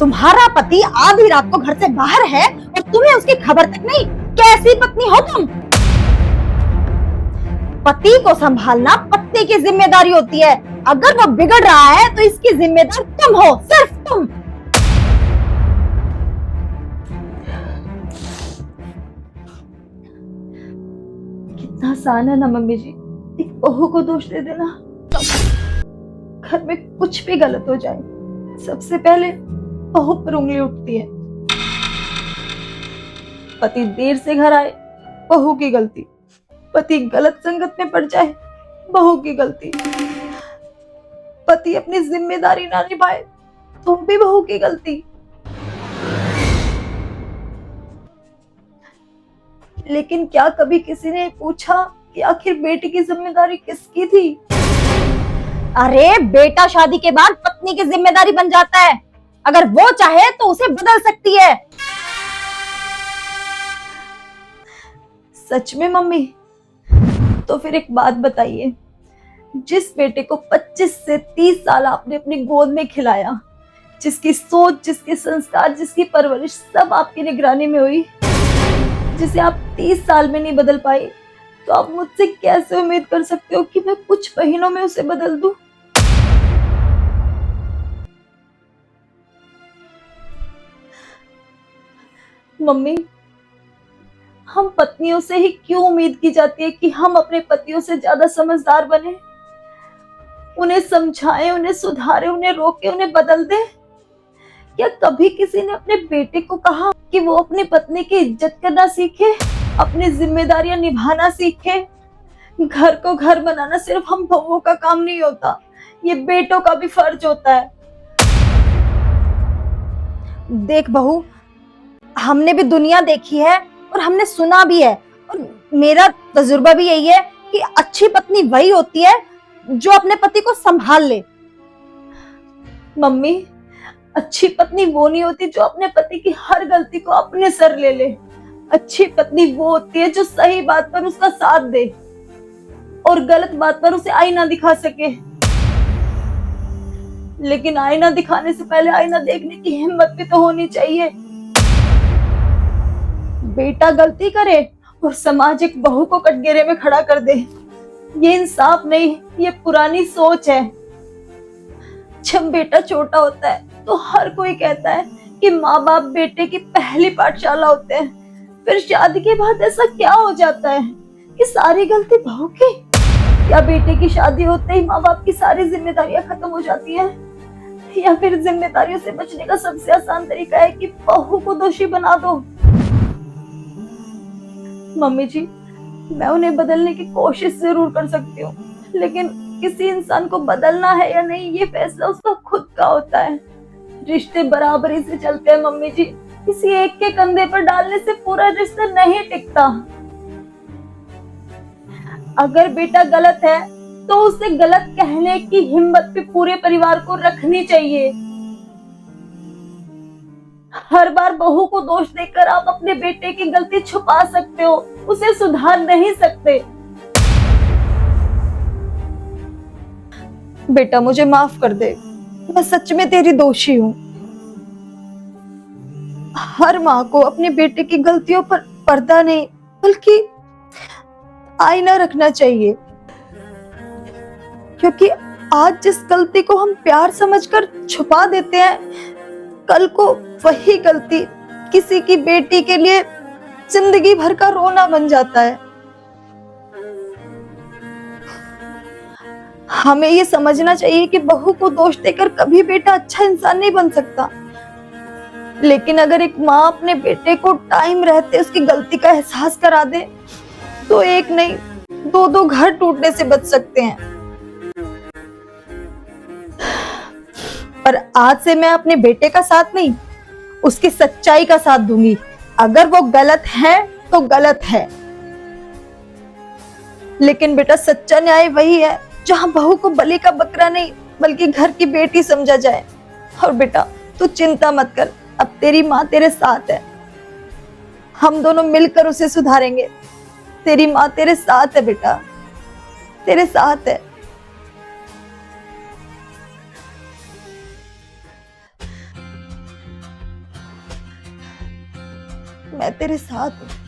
तुम्हारा पति आधी रात को घर से बाहर है और तुम्हें उसकी खबर तक नहीं। कैसी पत्नी हो तुम? पति को संभालना पत्नी की जिम्मेदारी होती है। अगर वो बिगड़ रहा है तो इसकी जिम्मेदार तुम हो, सिर्फ तुम। कितना आसान है ना मम्मी जी, एक बहू को दोष दे देना। घर में कुछ भी गलत हो जाए, सबसे पहले बहू पर उंगली उठती है। पति देर से घर आए, बहू की गलती। पति गलत संगत में पड़ जाए, बहू की गलती। पति अपनी जिम्मेदारी ना निभाए तो भी बहू की गलती। लेकिन क्या कभी किसी ने पूछा कि आखिर बेटी की जिम्मेदारी किसकी थी? अरे बेटा शादी के बाद पत्नी की जिम्मेदारी बन जाता है। अगर वो चाहे तो उसे बदल सकती है। सच में मम्मी? तो फिर एक बात बताइए, जिस बेटे को 25 से 30 साल आपने अपनी गोद में खिलाया, जिसकी सोच, जिसके संस्कार, जिसकी परवरिश सब आपकी निगरानी में हुई, जिसे आप 30 साल में नहीं बदल पाई, तो आप मुझसे कैसे उम्मीद कर सकते हो कि मैं कुछ महीनों में उसे बदल दूं? मम्मी, हम पत्नियों से ही क्यों उम्मीद की जाती है कि हम अपने पतियों से ज्यादा समझदार बने, उन्हें समझाएं, उन्हें सुधारें, उन्हें रोकें, उन्हें बदल दें? क्या कभी किसी ने अपने बेटे को कहा कि वो अपनी पत्नी की इज्जत करना सीखे, अपनी जिम्मेदारियां निभाना सीखे? घर को घर बनाना सिर्फ हम बहुओं का काम नहीं होता, ये बेटों का भी फर्ज होता है। देख बहू, हमने भी दुनिया देखी है और हमने सुना भी है, और मेरा तजुर्बा भी यही है कि अच्छी पत्नी वही होती है जो अपने पति को संभाल ले। मम्मी, अच्छी पत्नी वो नहीं होती जो अपने पति की हर गलती को अपने सर ले ले। अच्छी पत्नी वो होती है जो सही बात पर उसका साथ दे और गलत बात पर उसे आईना दिखा सके। लेकिन आईना दिखाने से पहले आईना देखने की हिम्मत भी तो होनी चाहिए। बेटा गलती करे और समाज एक बहू को कटघरे में खड़ा कर दे, ये इंसाफ नहीं, ये पुरानी सोच है। जब बेटा छोटा होता है तो हर कोई कहता है कि माँ बाप बेटे की पहली पाठशाला होते हैं। फिर शादी के बाद ऐसा क्या हो जाता है कि सारी गलती बहू की? या बेटे की शादी होते ही माँ बाप की सारी जिम्मेदारियां खत्म हो जाती हैं? या फिर जिम्मेदारियों से बचने का सबसे आसान तरीका है कि बहू को दोषी बना दो? मम्मी जी, मैं उन्हें बदलने की कोशिश जरूर कर सकती हूँ, लेकिन किसी इंसान को बदलना है या नहीं, ये फैसला उसका खुद का होता है। रिश्ते बराबरी से चलते हैं मम्मी जी, किसी एक के कंधे पर डालने से पूरा रिश्ता नहीं टिकता। अगर बेटा गलत है तो उसे गलत कहने की हिम्मत भी पूरे परिवार को रखनी चाहिए। हर बार बहू को दोष देकर आप अपने बेटे की गलती छुपा सकते हो, उसे सुधार नहीं सकते। बेटा मुझे माफ कर दे, मैं सच में तेरी दोषी हूँ। हर माँ को अपने बेटे की गलतियों पर पर्दा नहीं बल्कि आईना रखना चाहिए, क्योंकि आज जिस गलती को हम प्यार समझकर छुपा देते हैं, कल को वही गलती किसी की बेटी के लिए जिंदगी भर का रोना बन जाता है। हमें ये समझना चाहिए कि बहू को दोष देकर कभी बेटा अच्छा इंसान नहीं बन सकता। लेकिन अगर एक माँ अपने बेटे को टाइम रहते उसकी गलती का एहसास करा दे तो एक नहीं, दो घर टूटने से बच सकते हैं। पर आज से मैं अपने बेटे का साथ नहीं, उसकी सच्चाई का साथ दूंगी। अगर वो गलत है तो गलत है, लेकिन बेटा सच्चा न्याय वही है जहां बहू को बलि का बकरा नहीं बल्कि घर की बेटी समझा जाए। और बेटा तू चिंता मत कर, अब तेरी माँ तेरे साथ है, हम दोनों मिलकर उसे सुधारेंगे। तेरी माँ तेरे साथ है बेटा, तेरे साथ है। मैं तेरे साथ हूँ।